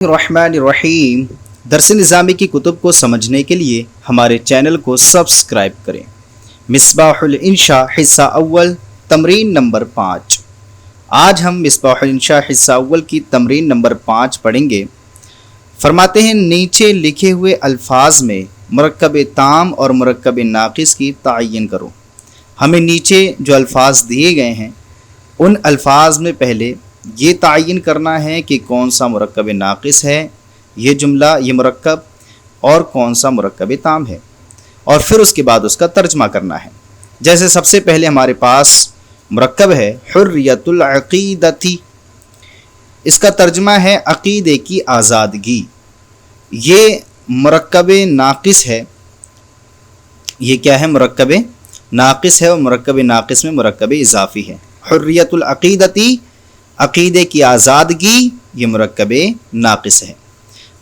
الرحمن الرحیم درس نظامی کی کتب کو سمجھنے کے لیے ہمارے چینل کو سبسکرائب کریں۔ مصباح الانشاء حصہ اول تمرین نمبر 5۔ آج ہم مصباح الانشاء حصہ اول کی تمرین نمبر 5 پڑھیں گے۔ فرماتے ہیں نیچے لکھے ہوئے الفاظ میں مرکب تام اور مرکب ناقص کی تعین کرو۔ ہمیں نیچے جو الفاظ دیے گئے ہیں ان الفاظ میں پہلے یہ تعین کرنا ہے کہ کون سا مرکب ناقص ہے یہ جملہ یہ مرکب اور کون سا مرکب تام ہے، اور پھر اس کے بعد اس کا ترجمہ کرنا ہے۔ جیسے سب سے پہلے ہمارے پاس مرکب ہے حریت العقیدتی، اس کا ترجمہ ہے عقیدے کی آزادگی۔ یہ مرکب ناقص ہے، یہ کیا ہے؟ مرکب ناقص ہے، اور مرکب ناقص میں مرکب اضافی ہے۔ حریت العقیدتی عقیدے کی آزادگی، یہ مرکب ناقص ہے۔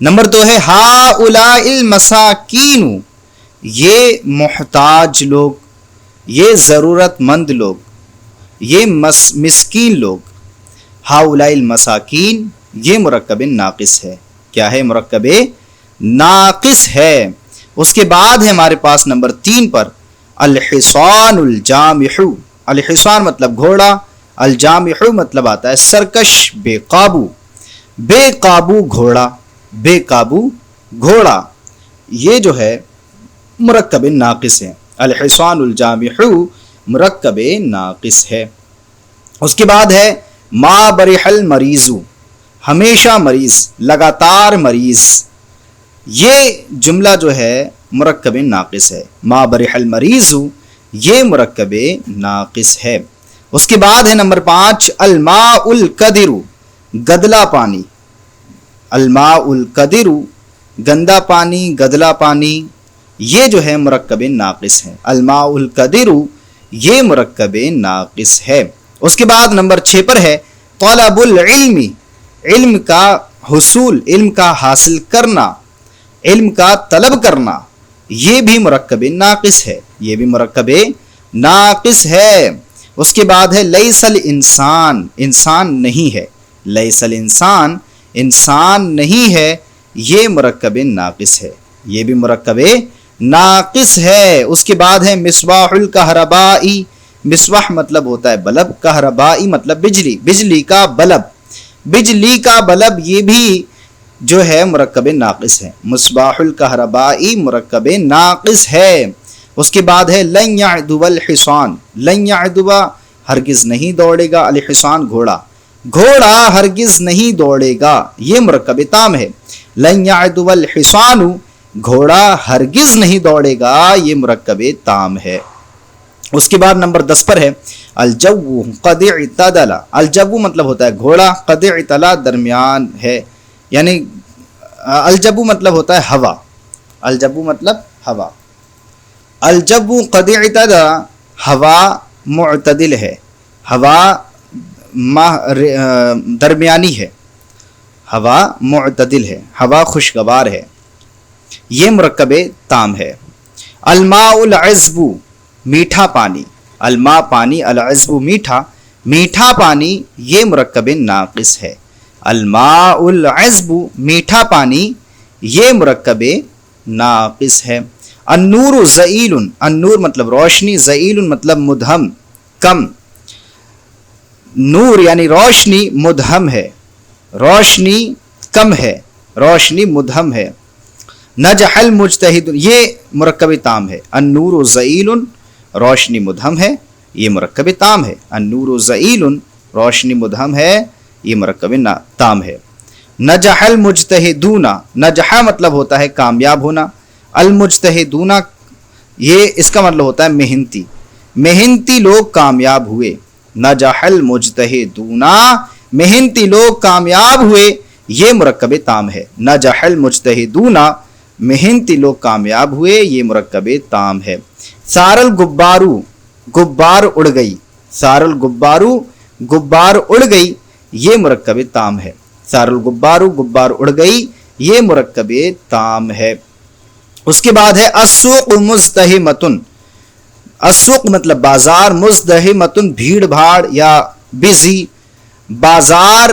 نمبر 2 ہے ہؤلاء المساکین، یہ محتاج لوگ، یہ ضرورت مند لوگ، یہ مسکین لوگ۔ ہؤلاء المساکین یہ مرکب ناقص ہے، کیا ہے؟ مرکب ناقص ہے۔ اس کے بعد ہے ہمارے پاس نمبر 3 پر الحصان الجامح۔ الحصان مطلب گھوڑا، الجامح مطلب آتا ہے سرکش، بے قابو۔ بے قابو گھوڑا، بے قابو گھوڑا، یہ جو ہے مرکب ناقص ہے۔ الحصان الجامح مرکب ناقص ہے۔ اس کے بعد ہے ما برح المریض، ہمیشہ مریض، لگاتار مریض، یہ جملہ جو ہے مرکب ناقص ہے۔ ما برح المریض یہ مرکب ناقص ہے۔ اس کے بعد ہے نمبر 5 الماء القدر، گدلا پانی۔ الماء القدر گندا پانی، گدلا پانی، یہ جو ہے مرکب ناقص ہے۔ الماء القدر یہ مرکب ناقص ہے۔ اس کے بعد نمبر 6 پر ہے طلب العلم، علم کا حصول، علم کا حاصل کرنا، علم کا طلب کرنا، یہ بھی مرکب ناقص ہے، یہ بھی مرکب ناقص ہے۔ اس کے بعد ہے لیس الانسان، انسان نہیں ہے، لیس الانسان انسان نہیں ہے، یہ مرکب ناقص ہے، یہ بھی مرکب ناقص ہے۔ اس کے بعد ہے مصباح الکہربائی، مصباح مطلب ہوتا ہے بلب، کہربائی مطلب بجلی، بجلی کا بلب، بجلی کا بلب یہ بھی جو ہے مرکب ناقص ہے۔ مصباح الکہربائی مرکب ناقص ہے۔ اس کے بعد ہے لن یعدو الحصان، لن یعدو ہرگز نہیں دوڑے گا، الحصان گھوڑا، گھوڑا ہرگز نہیں دوڑے گا، یہ مرکب تام ہے۔ لن یعدو الحصان گھوڑا ہرگز نہیں دوڑے گا، یہ مرکب تام ہے۔ اس کے بعد نمبر 10 پر ہے الجو قد اعتدل، الجو مطلب ہوتا ہے گھوڑا، قد اعتدل درمیان ہے، یعنی الجو مطلب ہوتا ہے ہوا، الجو مطلب ہوا۔ الجو قد اعتدل ہوا معتدل ہے، ہوا درمیانی ہے، ہوا معتدل ہے، ہوا خوشگوار ہے، یہ مرکب تام ہے۔ الماء العذب میٹھا پانی، الماء پانی، العذب میٹھا، میٹھا پانی یہ مرکب ناقص ہے۔ الماء العذب میٹھا پانی یہ مرکب ناقص ہے۔ النور ضئیل، النور مطلب روشنی، ضئیل مطلب مدھم، کم، نور یعنی روشنی مدھم ہے، روشنی کم ہے، روشنی مدھم ہے۔ نجح المجتہد یہ مرکب تام ہے۔ النور ضئیل روشنی مدھم ہے، یہ مرکب تام ہے۔ النور ضئیل روشنی مدھم ہے، یہ مرکب تام ہے۔ نجح المجتہدون، نجح مطلب ہوتا ہے کامیاب ہونا، المجتہدون یہ اس کا مطلب ہوتا ہے محنتی، محنتی لوگ کامیاب ہوئے۔ نجح المجتہدون محنتی لوگ کامیاب ہوئے، یہ مرکب تام ہے۔ نجح المجتہدون محنتی لوگ کامیاب ہوئے، یہ مرکب تام ہے۔ سار الغبارو غبار اڑ گئی، سار الغبارو غبار اڑ گئی، یہ مرکب تام ہے۔ سار الغبارو غبار اڑ گئی، یہ مرکب تام ہے۔ اس کے بعد ہے السوق مزدحمۃ، السوق مطلب بازار، مزدحمۃ بھیڑ بھاڑ یا بزی، بازار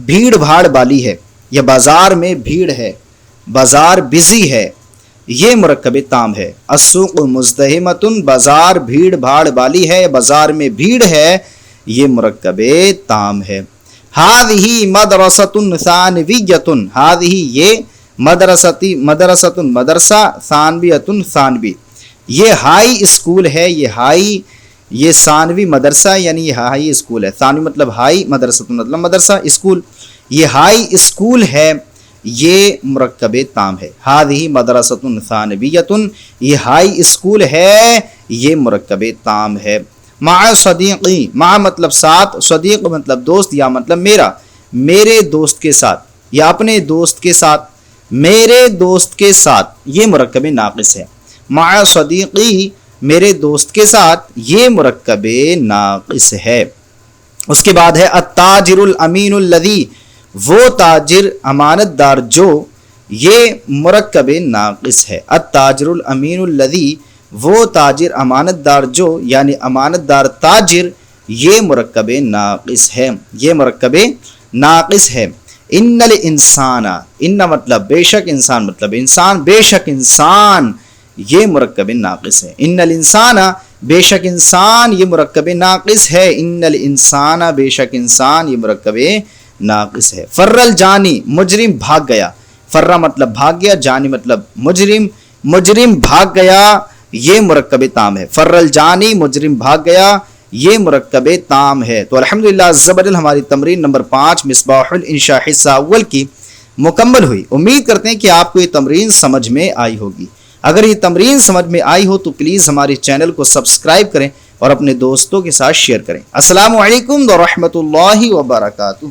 بھیڑ بھاڑ والی ہے، یا بازار میں بھیڑ ہے، بازار بزی ہے، یہ مرکب تام ہے۔ السوق مزدحمۃ، بازار بھیڑ بھاڑ والی ہے، بازار میں بھیڑ ہے، یہ مرکب تام ہے۔ ہذہ مدرسۃ ثانویۃ، ہذہ یہ مدرسۃ مدرسہ، ثانویۃ ثانوی، یہ ہائی اسکول ہے، یہ ثانوی مدرسہ یعنی یہ ہائی اسکول ہے۔ ثانوی مطلب ہائی، مدرسۃ مطلب مدرسہ، اسکول، یہ ہائی اسکول ہے، یہ مرکب تام ہے۔ ہذہ مدرسۃ ثانویۃ، یہ ہائی اسکول ہے، یہ مرکب تام ہے۔ مع صدیقی، مع مطلب ساتھ، صدیق مطلب دوست یا مطلب میرا، میرے دوست کے ساتھ یا اپنے دوست کے ساتھ، میرے دوست کے ساتھ، یہ مرکب ناقص ہے۔ مع صدیقی، میرے دوست کے ساتھ، یہ مرکب ناقص ہے۔ اس کے بعد ہے التاجر الامین الذی، وہ تاجر امانت دار جو، یہ مرکب ناقص ہے۔ التاجر الامین الذی، وہ تاجر امانت دار جو، یعنی امانت دار تاجر، یہ مرکب ناقص ہے، یہ مرکب ناقص ہے۔ ان الانسان، ان مطلب بے شک، انسان مطلب انسان، بے شک انسان، یہ مرکب ناقص ہے۔ ان الانسان، بے شک انسان، یہ مرکب ناقص ہے۔ ان الانسان، بے شک انسان، یہ مرکب ناقص ہے۔ فر الجانی، مجرم بھاگ گیا، فرہ مطلب بھاگ گیا، جانی مطلب مجرم، مجرم بھاگ گیا، یہ مرکب تام ہے۔ فر الجانی، مجرم بھاگ گیا، یہ مرکب تام ہے۔ تو الحمدللہ عز و جل ہماری تمرین نمبر 5 مصباح الانشاء حصہ اول کی مکمل ہوئی۔ امید کرتے ہیں کہ آپ کو یہ تمرین سمجھ میں آئی ہوگی۔ اگر یہ تمرین سمجھ میں آئی ہو تو پلیز ہمارے چینل کو سبسکرائب کریں اور اپنے دوستوں کے ساتھ شیئر کریں۔ السلام علیکم ورحمۃ اللہ وبرکاتہ۔